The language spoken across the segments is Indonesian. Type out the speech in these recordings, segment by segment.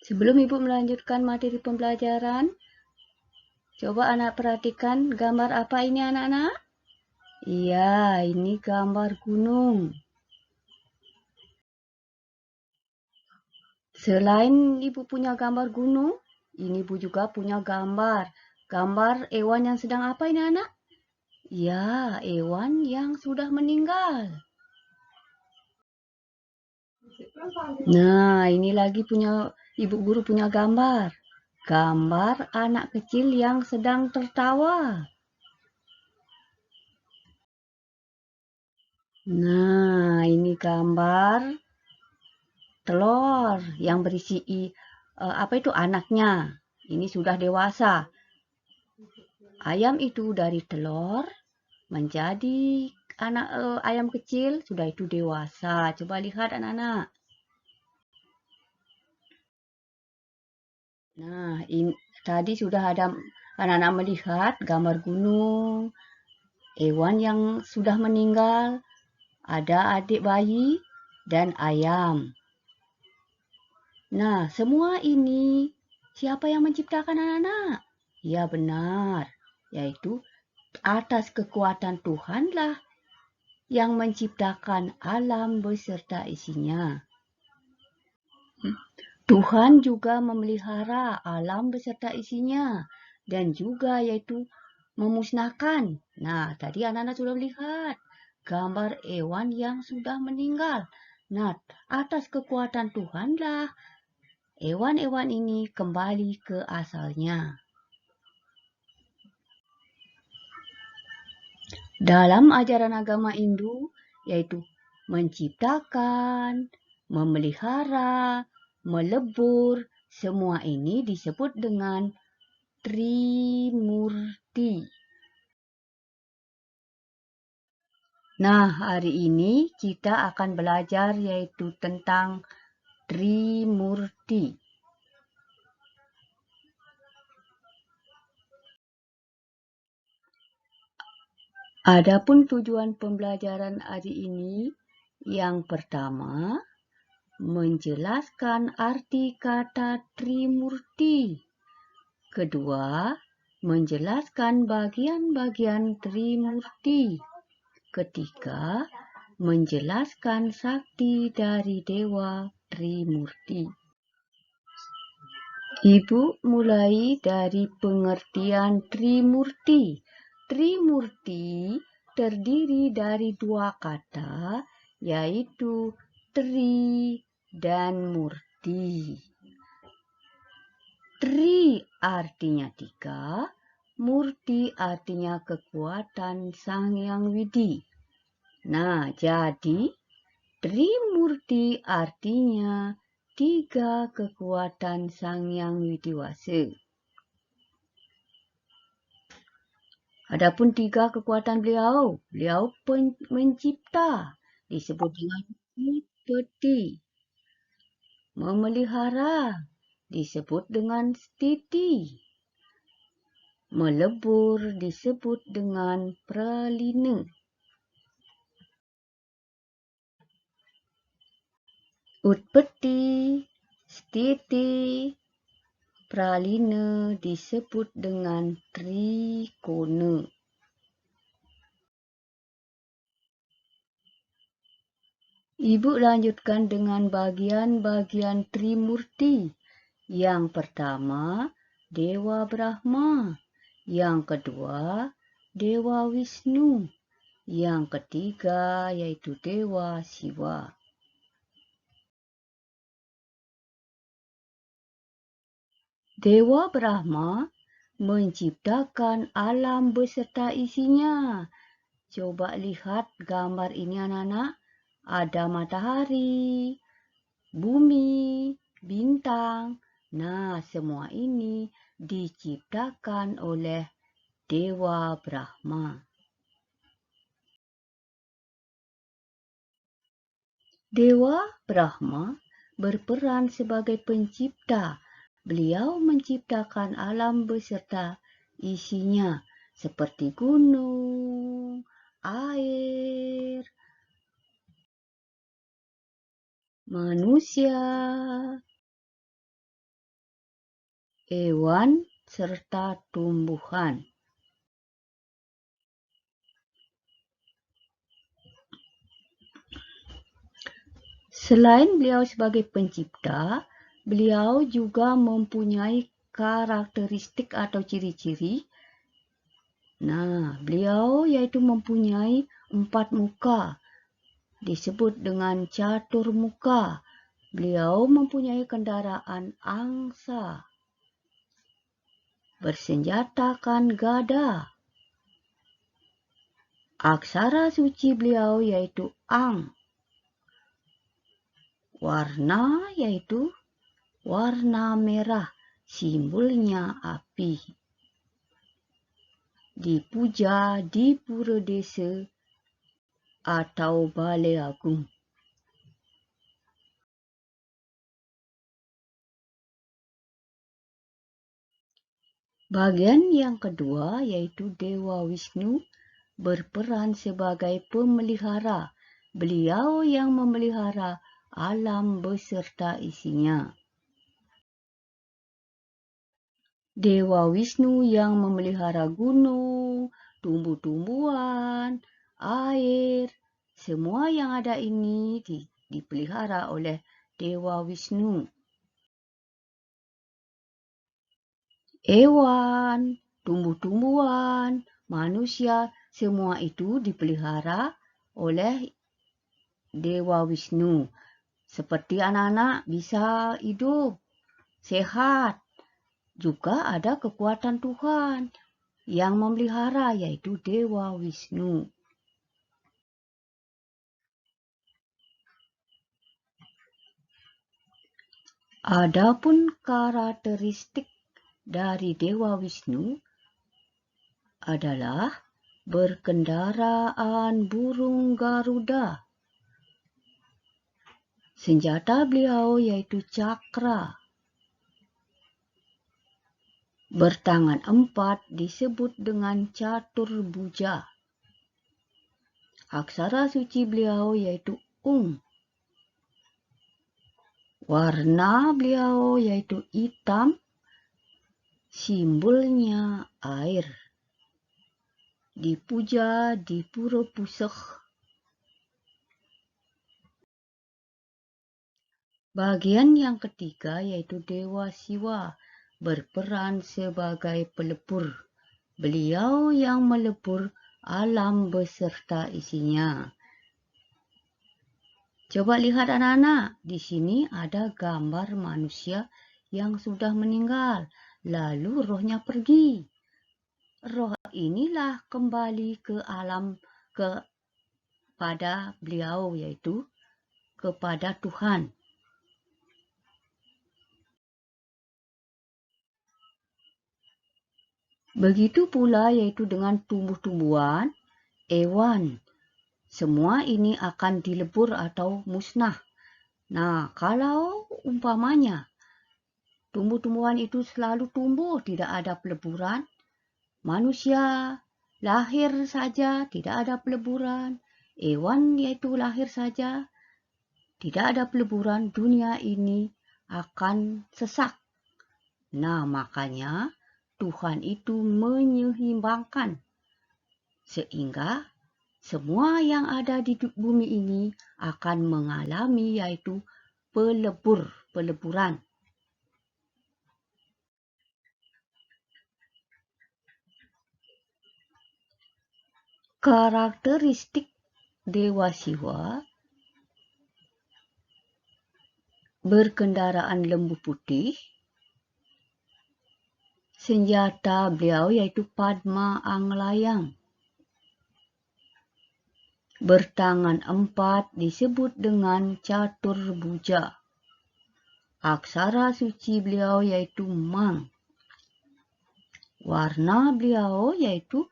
Sebelum Ibu melanjutkan materi pembelajaran, coba anak perhatikan gambar apa ini anak-anak? Iya, ini gambar gunung. Selain Ibu punya gambar gunung, ini Ibu juga punya gambar. Gambar hewan yang sedang apa ini anak? Ya, hewan yang sudah meninggal. Nah, ini lagi punya Ibu guru punya gambar. Gambar anak kecil yang sedang tertawa. Nah, ini gambar telur yang berisi apa itu anaknya. Ini sudah dewasa. Ayam itu dari telur menjadi anak ayam kecil, sudah itu dewasa. Coba lihat anak-anak. Nah, ini tadi sudah ada anak-anak melihat gambar gunung, hewan yang sudah meninggal, ada adik bayi dan ayam. Nah, semua ini siapa yang menciptakan anak-anak? Ya benar, yaitu atas kekuatan Tuhanlah yang menciptakan alam beserta isinya. Tuhan juga memelihara alam beserta isinya dan juga yaitu memusnahkan. Nah, tadi anak-anak sudah melihat gambar hewan yang sudah meninggal. Nah, atas kekuatan Tuhanlah hewan-hewan ini kembali ke asalnya. Dalam ajaran agama Hindu, yaitu menciptakan, memelihara, melebur, semua ini disebut dengan Trimurti. Nah, hari ini kita akan belajar yaitu tentang Trimurti. Adapun tujuan pembelajaran hari ini, yang pertama, menjelaskan arti kata Trimurti. Kedua, menjelaskan bagian-bagian Trimurti. Ketiga, menjelaskan sakti dari Dewa Trimurti. Ibu mulai dari pengertian Trimurti. Trimurti terdiri dari dua kata, yaitu Tri dan Murti. Tri artinya tiga, Murti artinya kekuatan Sang Hyang Widi. Nah, jadi Trimurti artinya tiga kekuatan Sang Hyang Widiwasa. Adapun tiga kekuatan beliau mencipta, disebut dengan Utpati. Memelihara, disebut dengan Stiti. Melebur disebut dengan Pralina. Utpati, Stiti, Pralina disebut dengan Trikona. Ibu lanjutkan dengan bagian-bagian Trimurti. Yang pertama, Dewa Brahma. Yang kedua, Dewa Wisnu. Yang ketiga, yaitu Dewa Siwa. Dewa Brahma menciptakan alam beserta isinya. Coba lihat gambar ini anak-anak. Ada matahari, bumi, bintang. Nah, semua ini diciptakan oleh Dewa Brahma. Dewa Brahma berperan sebagai pencipta. Beliau menciptakan alam beserta isinya seperti gunung, air, manusia, hewan, serta tumbuhan. Selain beliau sebagai pencipta, beliau juga mempunyai karakteristik atau ciri-ciri. Nah, beliau yaitu mempunyai 4 muka, disebut dengan catur muka. Beliau mempunyai kendaraan angsa, bersenjatakan gada. Aksara suci beliau yaitu Ang. Warna yaitu warna merah, simbolnya api. Dipuja di pura desa atau balai agung. Bagian yang kedua yaitu Dewa Wisnu berperan sebagai pemelihara. Beliau yang memelihara alam beserta isinya. Dewa Wisnu yang memelihara gunung, tumbuh-tumbuhan, air, semua yang ada ini dipelihara oleh Dewa Wisnu. Hewan, tumbuh-tumbuhan, manusia, semua itu dipelihara oleh Dewa Wisnu. Seperti anak-anak bisa hidup sehat. Juga ada kekuatan Tuhan yang memelihara, yaitu Dewa Wisnu. Adapun karakteristik dari Dewa Wisnu adalah berkendaraan burung Garuda. Senjata beliau yaitu cakra. Bertangan 4 disebut dengan catur buja. Aksara suci beliau yaitu Ung. Warna beliau yaitu hitam. Simbolnya air. Dipuja di pura Pusakh. Bagian yang ketiga yaitu Dewa Siwa. Berperan sebagai pelebur. Beliau yang melebur alam beserta isinya. Coba lihat anak-anak, di sini ada gambar manusia yang sudah meninggal, lalu rohnya pergi. Roh inilah kembali ke alam kepada beliau, yaitu kepada Tuhan. Begitu pula yaitu dengan tumbuh-tumbuhan, hewan. Semua ini akan dilebur atau musnah. Nah, kalau umpamanya tumbuh-tumbuhan itu selalu tumbuh, tidak ada peleburan, manusia lahir saja, tidak ada peleburan, hewan yaitu lahir saja, tidak ada peleburan, dunia ini akan sesak. Nah, makanya Tuhan itu menyeimbangkan sehingga semua yang ada di bumi ini akan mengalami yaitu peleburan. Karakteristik Dewa Siwa berkendaraan lembu putih. Senjata beliau yaitu Padma Anglayang. Bertangan 4 disebut dengan catur buja. Aksara suci beliau yaitu Mang. Warna beliau yaitu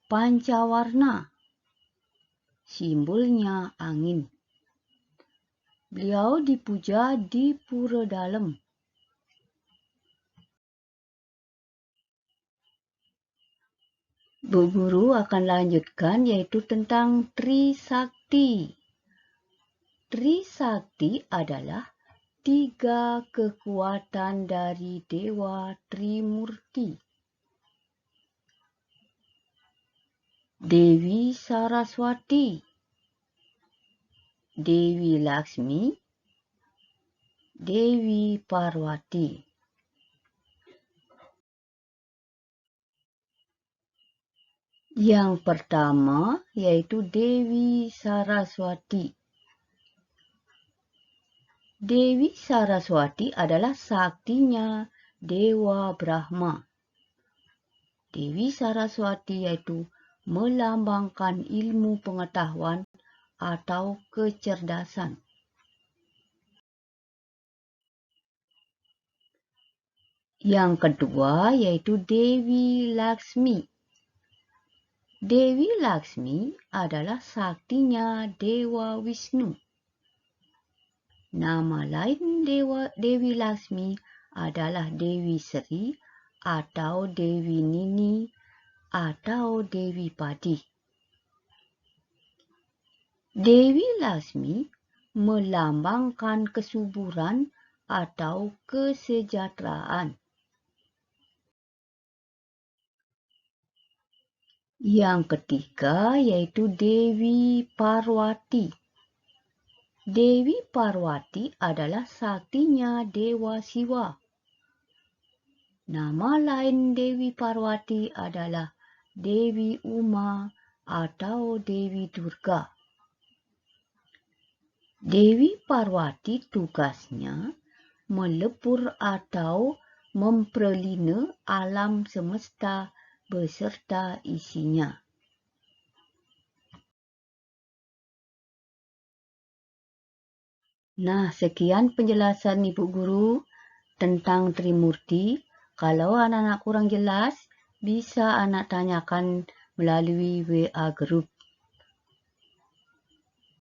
pancawarna. Simbolnya angin. Beliau dipuja di pura dalam. Bu Guru akan lanjutkan yaitu tentang Trisakti. Trisakti adalah 3 kekuatan dari Dewa Trimurti. Dewi Saraswati, Dewi Laksmi, Dewi Parwati. Yang pertama yaitu Dewi Saraswati. Dewi Saraswati adalah saktinya Dewa Brahma. Dewi Saraswati yaitu melambangkan ilmu pengetahuan atau kecerdasan. Yang kedua yaitu Dewi Laksmi. Dewi Laksmi adalah saktinya Dewa Wisnu. Nama lain Dewi Laksmi adalah Dewi Sri atau Dewi Nini atau Dewi Padi. Dewi Laksmi melambangkan kesuburan atau kesejahteraan. Yang ketiga yaitu Dewi Parwati. Dewi Parwati adalah saktinya Dewa Siwa. Nama lain Dewi Parwati adalah Dewi Uma atau Dewi Durga. Dewi Parwati tugasnya melepur atau memperlina alam semesta beserta isinya. Nah, sekian penjelasan Ibu Guru tentang Trimurti. Kalau anak-anak kurang jelas, bisa anak tanyakan melalui WA Group.